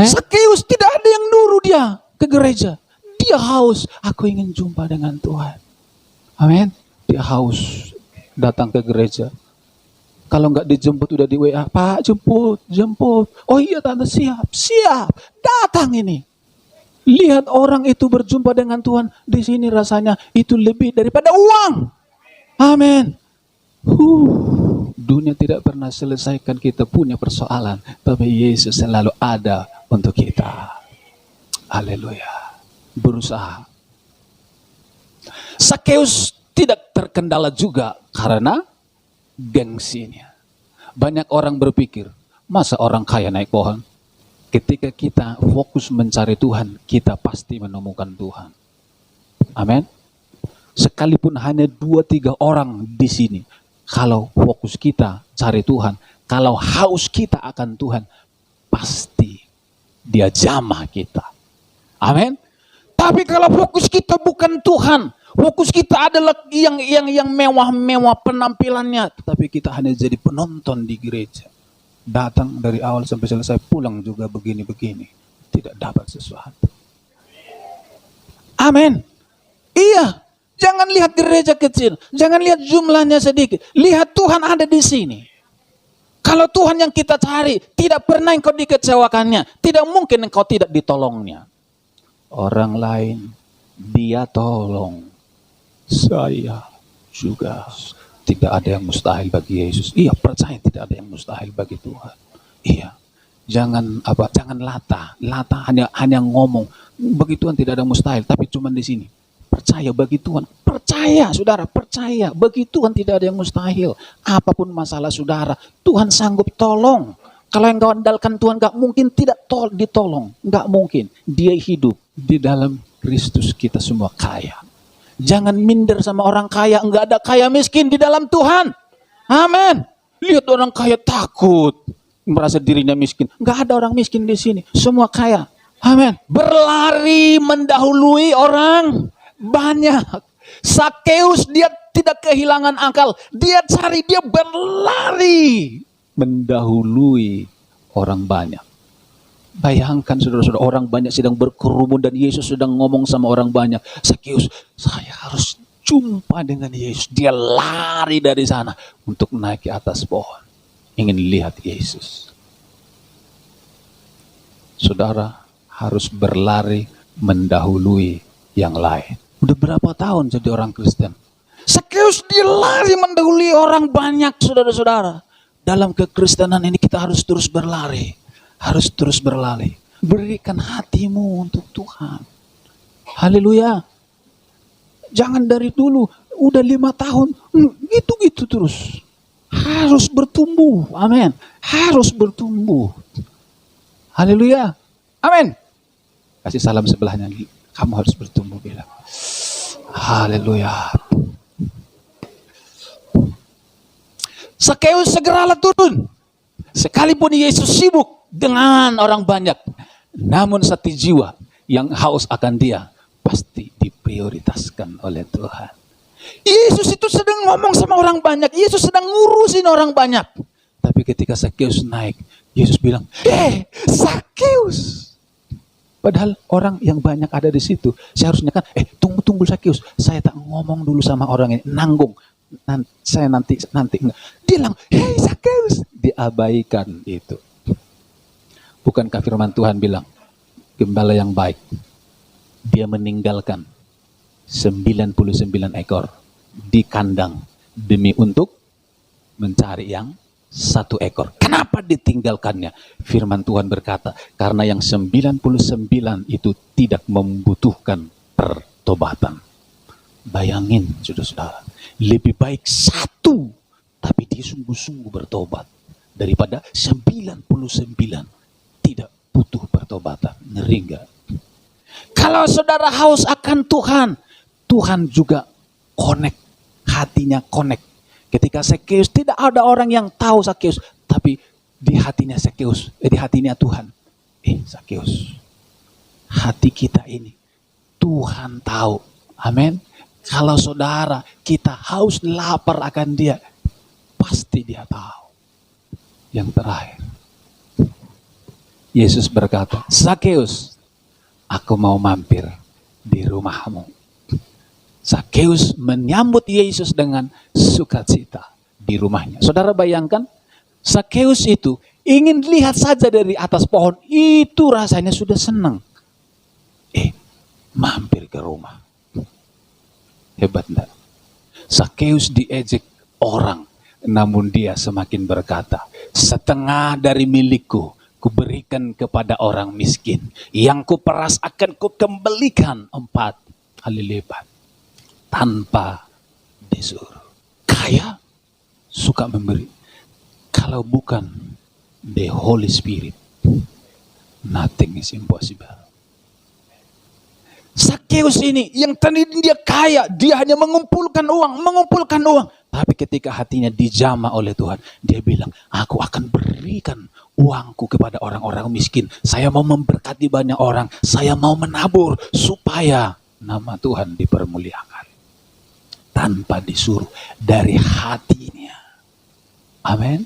Sakeus tidak ada yang nyuruh dia ke gereja. Dia haus, aku ingin jumpa dengan Tuhan. Amin. Dia haus datang ke gereja. Kalau nggak dijemput udah di WA, Pak jemput. Oh iya tante, siap. Datang ini. Lihat orang itu berjumpa dengan Tuhan. Di sini rasanya itu lebih daripada uang. Amin. Dunia tidak pernah selesaikan kita punya persoalan, tapi Yesus selalu ada untuk kita. Haleluya. Berusaha. Sakeus tidak terkendala juga karena gengsinya. Banyak orang berpikir, masa orang kaya naik pohon? Ketika kita fokus mencari Tuhan, kita pasti menemukan Tuhan. Amin. Sekalipun hanya 2-3 orang di sini, kalau fokus kita cari Tuhan, kalau haus kita akan Tuhan, pasti dia jamah kita. Amin. Tapi kalau fokus kita bukan Tuhan, fokus kita adalah yang mewah-mewah penampilannya, tetapi kita hanya jadi penonton di gereja. Datang dari awal sampai selesai, pulang juga begini-begini. Tidak dapat sesuatu. Amin. Iya. Jangan lihat gereja kecil. Jangan lihat jumlahnya sedikit. Lihat Tuhan ada di sini. Kalau Tuhan yang kita cari, tidak pernah engkau dikecewakannya. Tidak mungkin engkau tidak ditolongnya. Orang lain, dia tolong. Saya juga. Tidak ada yang mustahil bagi Yesus. Iya, percaya tidak ada yang mustahil bagi Tuhan. Iya. Jangan latah hanya ngomong bagi Tuhan tidak ada mustahil, tapi cuma di sini. Percaya bagi Tuhan. Percaya, saudara, percaya bagi Tuhan tidak ada yang mustahil. Apapun masalah saudara, Tuhan sanggup tolong. Kalau yang kau andalkan Tuhan gak mungkin tidak ditolong, gak mungkin. Dia hidup di dalam Kristus, kita semua kaya. Jangan minder sama orang kaya. Enggak ada kaya miskin di dalam Tuhan. Amin. Lihat orang kaya takut, merasa dirinya miskin. Enggak ada orang miskin di sini. Semua kaya. Amin. Berlari mendahului orang banyak. Sakeus dia tidak kehilangan akal. Dia cari, dia berlari mendahului orang banyak. Bayangkan saudara-saudara, orang banyak sedang berkerumun dan Yesus sedang ngomong sama orang banyak. Sakeus, saya harus jumpa dengan Yesus. Dia lari dari sana untuk naik ke atas pohon. Ingin lihat Yesus. Saudara harus berlari mendahului yang lain. Udah berapa tahun jadi orang Kristen? Sakeus dia lari mendahului orang banyak, saudara-saudara. Dalam kekristenan ini kita harus terus berlari. Harus terus berlari. Berikan hatimu untuk Tuhan. Haleluya. Jangan dari dulu, udah 5 tahun, gitu-gitu terus. Harus bertumbuh. Amin. Harus bertumbuh. Haleluya. Amin. Kasih salam sebelahnya. Kamu harus bertumbuh, bilang. Haleluya. Sakeus segeralah turun. Sekalipun Yesus sibuk dengan orang banyak, namun satu jiwa yang haus akan dia pasti diprioritaskan oleh Tuhan. Yesus itu sedang ngomong sama orang banyak, Yesus sedang ngurusin orang banyak. Tapi ketika Sakeus naik, Yesus bilang, Sakeus. Padahal orang yang banyak ada di situ. Seharusnya kan, tunggu Sakeus, saya tak ngomong dulu sama orang ini, nanggung. Saya nanti enggak. Dia bilang, Sakeus. Diabaikan itu. Bukankah firman Tuhan bilang, gembala yang baik, dia meninggalkan 99 ekor di kandang demi untuk mencari yang 1 ekor. Kenapa ditinggalkannya? Firman Tuhan berkata, karena yang 99 itu tidak membutuhkan pertobatan. Bayangin, saudara-saudara, lebih baik 1, tapi dia sungguh-sungguh bertobat, daripada 99 tidak butuh pertobatan. Ngeri enggak? Kalau saudara haus akan Tuhan, Tuhan juga connect, hatinya connect. Ketika Sakeus, tidak ada orang yang tahu Sakeus, tapi di hatinya Sakeus, di hatinya Tuhan. Sakeus, hati kita ini Tuhan tahu. Amin. Kalau saudara kita haus lapar akan dia, pasti dia tahu. Yang terakhir, Yesus berkata, Sakeus, aku mau mampir di rumahmu. Sakeus menyambut Yesus dengan sukacita di rumahnya. Saudara bayangkan, Sakeus itu ingin lihat saja dari atas pohon, itu rasanya sudah senang. Mampir ke rumah. Hebat enggak? Sakeus diejek orang, namun dia semakin berkata, setengah dari milikku kuberikan kepada orang miskin, yang kuperas akan kukembalikan 4 kali lipat, tanpa disuruh. Kaya suka memberi. Kalau bukan the Holy Spirit, nothing is impossible. Sakeus ini yang tadi dia kaya, dia hanya mengumpulkan uang. Tapi ketika hatinya dijamah oleh Tuhan, dia bilang, aku akan berikan uangku kepada orang-orang miskin. Saya mau memberkati banyak orang. Saya mau menabur supaya nama Tuhan dipermuliakan. Tanpa disuruh, dari hatinya. Amin.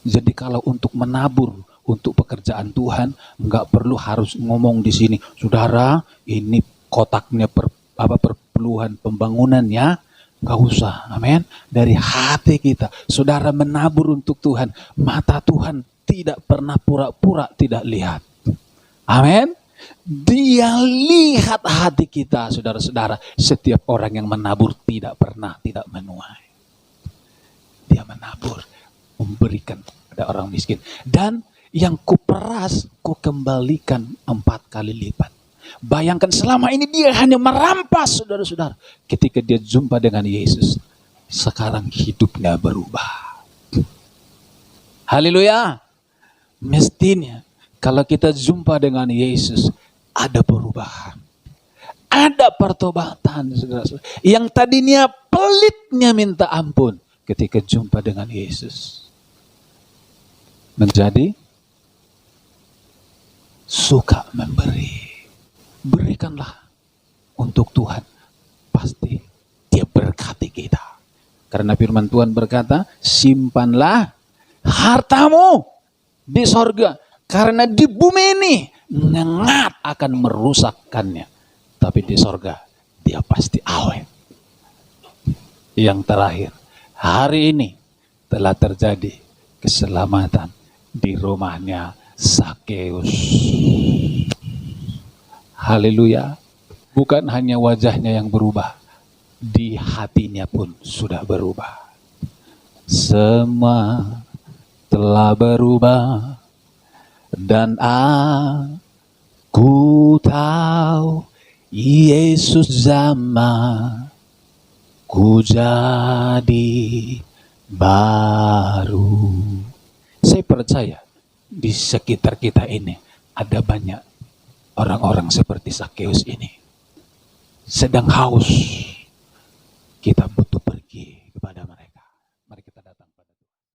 Jadi kalau untuk menabur, untuk pekerjaan Tuhan, nggak perlu harus ngomong di sini, saudara, ini kotaknya perpuluhan pembangunannya, nggak usah, amin. Dari hati kita, saudara menabur untuk Tuhan, mata Tuhan tidak pernah pura-pura tidak lihat, amin. Dia lihat hati kita, saudara-saudara. Setiap orang yang menabur tidak pernah tidak menuai. Dia menabur, memberikan pada orang miskin, dan yang kuperas, kukembalikan 4 kali lipat. Bayangkan selama ini dia hanya merampas, saudara-saudara. Ketika dia jumpa dengan Yesus, sekarang hidupnya berubah. Haleluya. Mestinya kalau kita jumpa dengan Yesus, ada perubahan. Ada pertobatan, saudara-saudara. Yang tadinya pelitnya minta ampun, ketika jumpa dengan Yesus, menjadi suka memberi. Berikanlah untuk Tuhan, pasti dia berkati kita. Karena firman Tuhan berkata, simpanlah hartamu di sorga, karena di bumi ini nyengat akan merusakkannya, tapi di sorga dia pasti awet. Yang terakhir, hari ini telah terjadi keselamatan di rumahnya Sakeus. Haleluya. Bukan hanya wajahnya yang berubah, di hatinya pun sudah berubah. Semua telah berubah, dan aku tahu Yesus jamah ku jadi baru. Saya percaya di sekitar kita ini ada banyak orang-orang seperti Sakeus ini, sedang haus